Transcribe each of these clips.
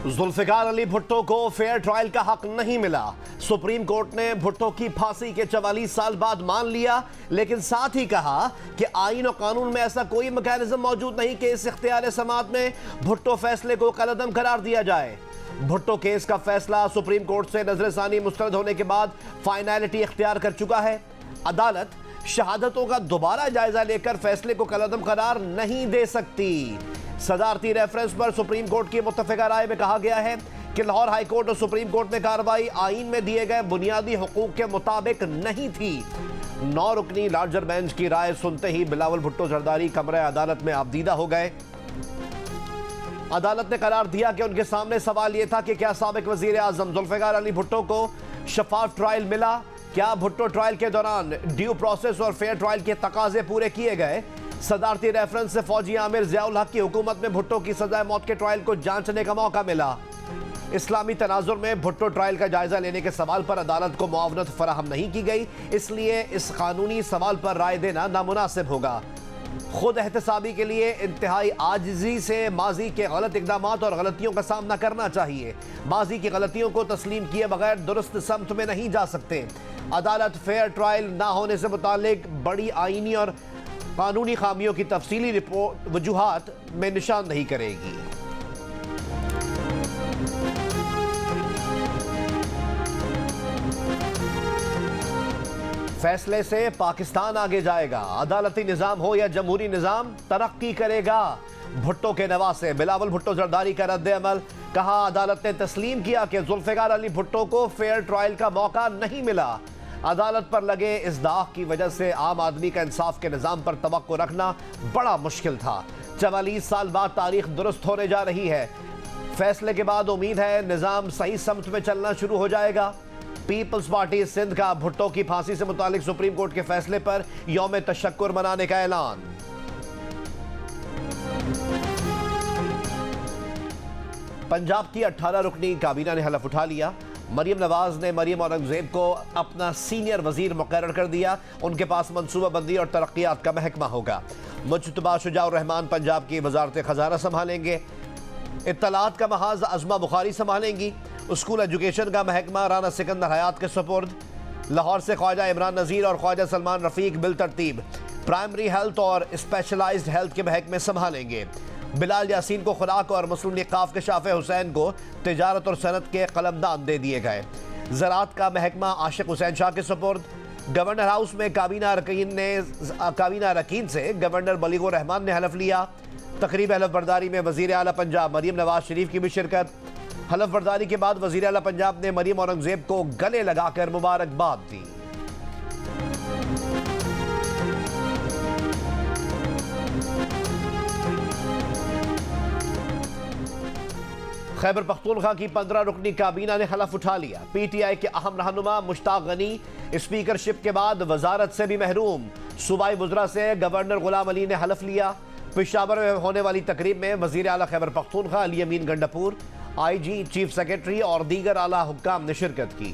जुल्फिकार अली भुट्टो को fair trial का हक नहीं मिला। सुप्रीम कोर्ट ने भुट्टो की फांसी के 44 साल बाद मान लिया, लेकिन साथ ही कहा कि आईन और कानून में ऐसा कोई मैकेनिज्म मौजूद नहीं कि इस इख्तियार समाअत में भुट्टो फैसले को कलअदम करार दिया जाए। भुट्टो केस का फैसला सुप्रीम कोर्ट से नजरसानी मुस्तरद होने के बाद फाइनलिटी इख्तियार कर चुका है। अदालत शहादतों का दोबारा जायजा लेकर फैसले को कलअदम करार नहीं दे सकती। सदारती रेफरेंस पर सुप्रीम कोर्ट की मुत्तफिका राय में कहा गया है कि लाहौर हाई कोर्ट और सुप्रीम कोर्ट में कार्रवाई आईन में दिए गए बुनियादी हुकूक के मुताबिक नहीं थी। 9 रुकनी लार्जर बेंच की राय सुनते ही बिलावल भुट्टो जरदारी कमरे अदालत में आबदीदा हो गए। अदालत ने करार दिया कि उनके सामने सवाल यह था कि क्या साबिक वजीर आजम जुल्फिकार अली भुट्टो को शफाफ ट्रायल मिला, क्या भुट्टो ट्रायल के दौरान ड्यू प्रोसेस और फेयर ट्रायल के तकाजे पूरे किए गए। सदारती रेफरेंस से फौजी आमिर जियाउल हक की हुकूमत में भुट्टो की सजाए मौत के ट्रायल को जांचने का मौका मिला। इस्लामी तनाजुर में भुट्टो ट्रायल का जायजा लेने के सवाल पर अदालत को मुआवनत फराहम नहीं की गई, इसलिए इस कानूनी सवाल पर राय देना नामुनासिब होगा। खुद एहतसाबी के लिए इंतहाई आजिजी से माजी के गलत इकदाम और गलतियों का सामना करना चाहिए। माजी की गलतियों को तस्लीम किए बगैर दुरुस्त समत में नहीं जा सकते। अदालत फेयर ट्रायल ना होने से मुतालिक बड़ी आईनी और कानूनी खामियों की तफसीली रिपोर्ट वजूहात में निशानदही करेगी। फैसले से पाकिस्तान आगे जाएगा। अदालती निजाम हो या जमहूरी निजाम, तरक्की करेगा। भुट्टो के नवासे बिलावल भुट्टो जरदारी का रद्द अमल। कहा, अदालत ने तस्लीम किया कि जुल्फिकार अली भुट्टो को फेयर ट्रायल का मौका नहीं मिला। अदालत पर लगे इस दाग की वजह से आम आदमी का इंसाफ के निज़ाम पर तवक्को रखना बड़ा मुश्किल था। 44 साल बाद तारीख दुरुस्त होने जा रही है। फैसले के बाद उम्मीद है निज़ाम सही समत में चलना शुरू हो जाएगा। पीपल्स पार्टी सिंध का भुट्टो की फांसी से मुतालिक सुप्रीम कोर्ट के फैसले पर यौम तशक्कुर मनाने का ऐलान। पंजाब की 18 रुकनी काबीना ने हलफ उठा लिया। मरियम नवाज ने मरियम औरंगजेब को अपना सीनियर वजीर मुकर्रर कर दिया। उनके पास मनसूबाबंदी और तरक्यात का महकमा होगा। मुज्तबा शुजाउर रहमान पंजाब की वजारत खजाना संभालेंगे। इत्तलात का महाज अज़मा बुखारी संभालेंगी। स्कूल एजुकेशन का महकमा राना सिकंदर हयात के सुपुर्द। लाहौर से ख्वाजा इमरान नज़ीर और ख्वाजा सलमान रफ़ीक बिल तरतीब प्राइमरी हेल्थ और स्पेशलाइज्ड हेल्थ के महकमे संभालेंगे। बिलाल यासीन को खुराक और मुस्लिम लीग काफ के शाफे हुसैन को तिजारत और सनत के कलमदान दे दिए गए। ज़राअत का महकमा आशिक हुसैन शाह के सुपुर्द। गवर्नर हाउस में काबीना अरकीन से गवर्नर बलीगुर रहमान ने हलफ लिया। तकरीब हलफ बरदारी में वज़ीर आला पंजाब मरियम नवाज शरीफ की भी शिरकत। हलफ बरदारी के बाद वज़ीर आला पंजाब ने मरियम औरंगजेब को गले लगाकर मुबारकबाद दी। खैबर पख्तूनख्वा की 15 रुकनी काबीना ने हलफ उठा लिया। पीटीआई के अहम रहनुमा मुश्ताक गनी स्पीकरशिप के बाद वजारत से भी महरूम। सूबाई वज़रा से गवर्नर गुलाम अली ने हलफ लिया। पेशावर में होने वाली तकरीब में वज़ीर आला खैबर पख्तूनख्वा अली अमीन गंडापुर, आईजी, चीफ सेक्रेटरी और दीगर आला हुक्काम ने शिरकत की।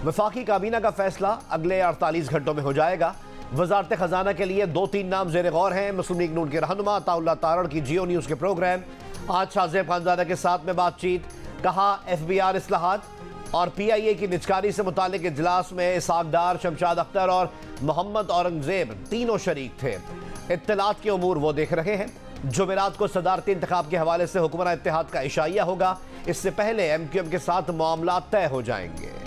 वफाकी काबीना का फैसला अगले 48 घंटों में हो जाएगा। वजारत खजाना के लिए 2-3 नाम ज़ेर गौर हैं। मुस्लिम लीग नून के रहनुमा अताउल्लाह तारड़ की जियो न्यूज़ के प्रोग्राम। आज शाहज़ेब खानज़ादा के साथ में बातचीत। कहा, FBR इस्लाहात और PIA की निचकारी से मुतालिक इजलास में इसहाक डार, शमशाद अख्तर और मोहम्मद औरंगजेब तीनों शरीक थे। इत्तलात के उमूर वो देख रहे हैं। जुमेरात को सदारती इंतखाब के हवाले से हुक्मरान इत्तेहाद का इशाइया होगा। इससे पहले MQM के साथ मामला तय हो जाएंगे।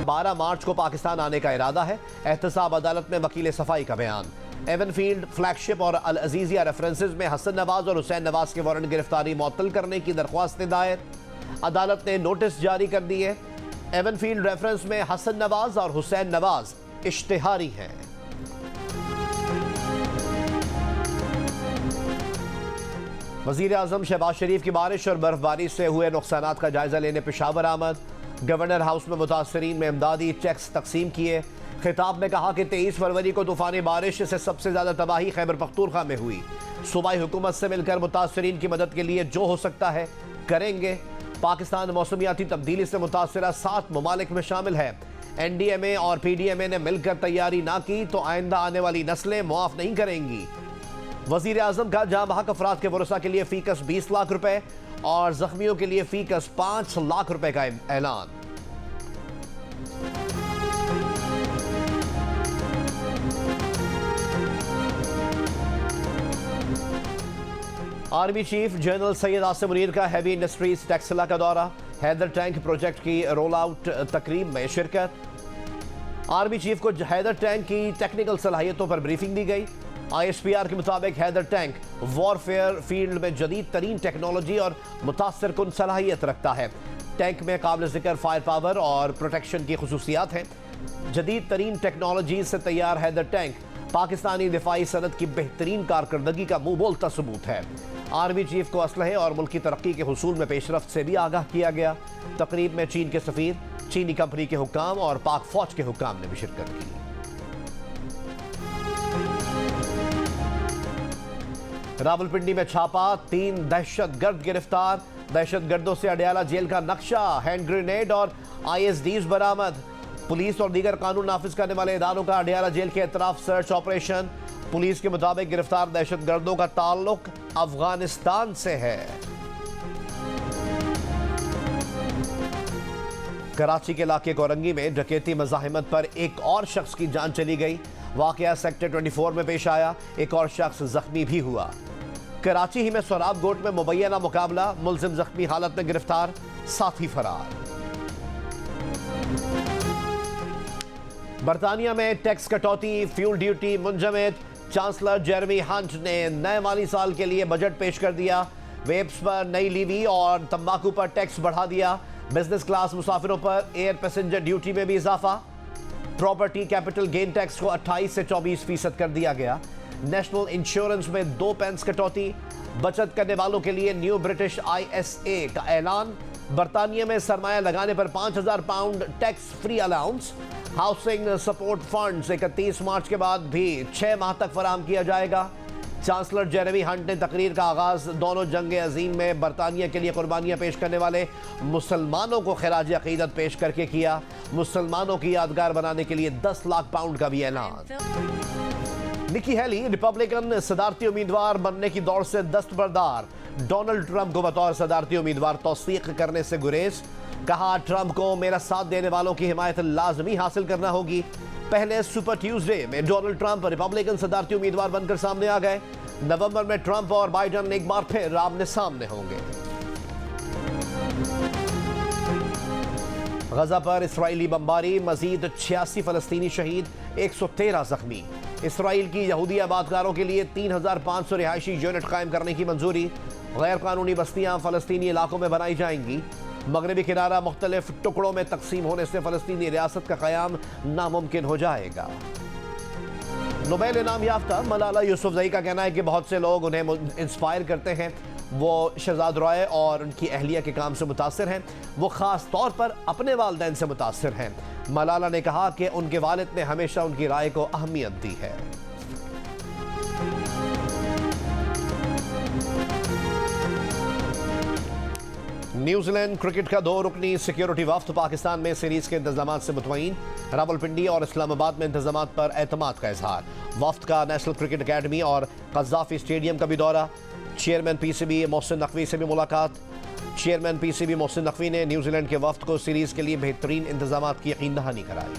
बारह मार्च को पाकिस्तान आने का इरादा है। एहतसाब अदालत में वकील सफाई का बयान। एवनफील्ड, फ्लैगशिप और अल अजीजिया रेफरेंसेस में हसन नवाज और हुसैन नवाज के वारंट गिरफ्तारी मुअत्तल करने की दरख्वास्त दायर। अदालत ने नोटिस जारी कर दिए। एवनफील्ड रेफरेंस में हसन नवाज और हुसैन नवाज इश्तिहारी हैं। वज़ीर आज़म शहबाज शरीफ की बारिश और बर्फबारी से हुए नुकसानात का जायजा लेने पेशावर आमद। गवर्नर हाउस में मुतासरीन में इमदादी चेक्स तकसीम किए। खिताब में कहा कि 23 फरवरी को तूफानी बारिश से सबसे ज़्यादा तबाही खैबर पख्तूनख्वा में हुई। सूबाई हुकूमत से मिलकर मुतासरीन की मदद के लिए जो हो सकता है करेंगे। पाकिस्तान मौसमियाती तब्दीली से मुतासरा 7 ममालिक में शामिल है। NDMA और PDMA ने मिलकर तैयारी ना की तो आइंदा आने वाली नस्लें मुआफ नहीं करेंगी। वजीर आजम का जाम बहक अफराद के वरसा के लिए फीकस 20 लाख रुपए और जख्मियों के लिए फीकस 5 लाख रुपए का ऐलान। Army chief general Syed Asim Munir का हैवी इंडस्ट्रीज टेक्सला का दौरा। हैदर टैंक प्रोजेक्ट की रोल आउट तकरीब में शिरकत। आर्मी चीफ को हैदर टैंक की टेक्निकल सलाहियतों पर ब्रीफिंग दी गई। ISPR के मुताबिक हैदर टैंक वॉरफेयर फील्ड में जदीद तरीन टेक्नोलॉजी और मुतासर कुन सलाहियत रखता है। टैंक में काबिल जिक्र फायर पावर और प्रोटेक्शन की खुसूसियात हैं। जदीद तरीन टेक्नोलॉजी से तैयार हैदर टैंक पाकिस्तानी दिफाई सनत की बेहतरीन कारकर्दगी का मुंह बोलता सबूत है। आर्मी चीफ को असलहे और मुल्की तरक्की के हुसूल में पेशरफ्त से भी आगाह किया गया। तकरीब में चीन के सफीर, चीनी कंपनी के हुक्काम और पाक फौज के हुक्काम ने भी शिरकत की। रावलपिंडी में छापा, 3 दहशतगर्द गिरफ्तार। दहशतगर्दों से अडयाला जेल का नक्शा, हैंड ग्रेनेड और ISDs बरामद। पुलिस और दीगर कानून नाफिज करने वाले इदारों का अडयाला जेल के अतराफ सर्च ऑपरेशन। पुलिस के मुताबिक गिरफ्तार दहशतगर्दों का ताल्लुक अफगानिस्तान से है। कराची के इलाके कोरंगी में डकैती मज़ाहिमत पर एक और शख्स की जान चली गई। वाकया सेक्टर 24 में पेश आया। एक और शख्स जख्मी भी हुआ। कराची ही में सोराब गोट में मुबैना मुकाबला, मुलजिम जख्मी हालत में गिरफ्तार, साथी फरार। बरतानिया में टैक्स कटौती, फ्यूल ड्यूटी मुंजमद। चांसलर जेरेमी हंट ने नए माली साल के लिए बजट पेश कर दिया। वेब्स पर नई लीवी और तंबाकू पर टैक्स बढ़ा दिया। बिजनेस क्लास मुसाफिरों पर एयर पैसेंजर ड्यूटी में भी इजाफा। प्रॉपर्टी कैपिटल गेन टैक्स को 28 से 24% कर दिया गया। नेशनल इंश्योरेंस में 2 पेंस कटौती। बचत करने वालों के लिए न्यू ब्रिटिश ISA का ऐलान। बरतानिया में सरमाया लगाने पर 5,000 pound tax free allowance. Housing support funds 31 मार्च के बाद भी 6 माह तक फराहम किया जाएगा। चांसलर जेरेमी हंट ने तकरीर का आगाज दोनों जंग अजीम में बरतानिया के लिए कुर्बानियां पेश करने वाले मुसलमानों को खिराज अकीदत पेश करके किया। मुसलमानों की यादगार बनाने के लिए 10 लाख पाउंड का भी ऐलान। निकी हेली रिपब्लिकन सदारती उम्मीदवार बनने की दौड़ से दस्तबरदार। डोनाल्ड ट्रंप को बतौर सदारती उम्मीदवार तौसीक करने से गुरेज। कहा, ट्रंप को मेरा साथ देने वालों की हिमायत लाजमी हासिल करना होगी। पहले सुपर ट्यूसडे में डोनाल्ड ट्रंप रिपब्लिकन सदारती उम्मीदवार बनकर सामने आ गए। नवंबर में ट्रंप और बाइडेन एक बार फिर आमने सामने होंगे। गजा पर इसराइली बमबारी, मजीद 86 फलस्तीनी शहीद, 113 जख्मी। इसराइल की यहूदी आबादकारों के लिए 3,500 रिहायशी यूनिट कायम करने की मंजूरी। गैर कानूनी बस्तियां फलस्तीनी इलाकों में बनाई जाएंगी। मगरबी किनारा मुख्तलिफ टुकड़ों में तकसीम होने से फलस्तीनी रियासत का क़याम नामुमकिन हो जाएगा। नोबेल इनाम याफ्ता मलाला यूसुफजई का कहना है कि बहुत से लोग उन्हें इंस्पायर करते हैं। वो शहजाद रॉय और उनकी अहलिया के काम से मुतासिर हैं। वो ख़ास तौर पर अपने वालिदैन से मुतासिर हैं। मलाला ने कहा कि उनके वालिद ने हमेशा उनकी राय को अहमियत दी है। न्यूजीलैंड क्रिकेट का 2 रुकनी सिक्योरिटी वफ्द पाकिस्तान में सीरीज के इंतजाम से मुतमईन। रावलपिंडी और इस्लामाबाद में इंतजाम पर एतमाद का इजहार। वफ्द का नेशनल क्रिकेट अकेडमी और कज़ाफी स्टेडियम का भी दौरा। चेयरमैन PCB मोहसिन नकवी से भी मुलाकात। चेयरमैन PCB मोहसिन नकवी ने न्यूजीलैंड के वफ्द को सीरीज के लिए बेहतरीन इंतजाम की यकीन दहानी कराई।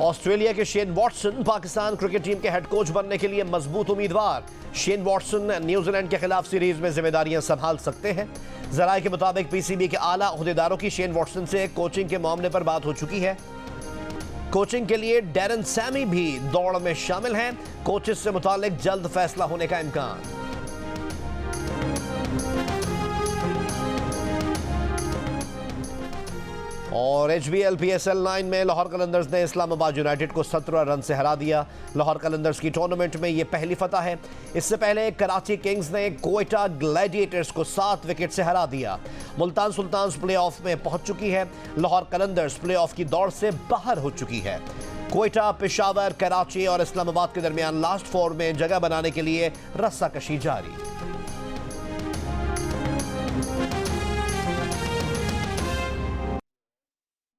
ऑस्ट्रेलिया के Shane Watson Pakistan cricket team के हेड कोच बनने के लिए मजबूत उम्मीदवार। शेन वॉटसन न्यूजीलैंड के खिलाफ सीरीज में जिम्मेदारियां संभाल सकते हैं। जराये के मुताबिक PCB के आला अहदेदारों की शेन वॉटसन से कोचिंग के मामले पर बात हो चुकी है। कोचिंग के लिए डैरन सैमी भी दौड़ में शामिल हैं। कोचेस से मुतालिक जल्द फैसला होने का इम्कान। और HBL PSL 9 में लाहौर कलंदर्स ने इस्लामाबाद यूनाइटेड को 17 रन से हरा दिया। लाहौर कलंदर्स की टूर्नामेंट में यह पहली फतह है। इससे पहले कराची किंग्स ने कोयटा ग्लैडिएटर्स को 7 विकेट से हरा दिया। मुल्तान सुल्तान्स प्लेऑफ में पहुंच चुकी है। लाहौर कलंदर्स प्लेऑफ की दौड़ से बाहर हो चुकी है। कोयटा, पेशावर, कराची और इस्लामाबाद के दरमियान लास्ट फोर में जगह बनाने के लिए रस्साकशी जारी।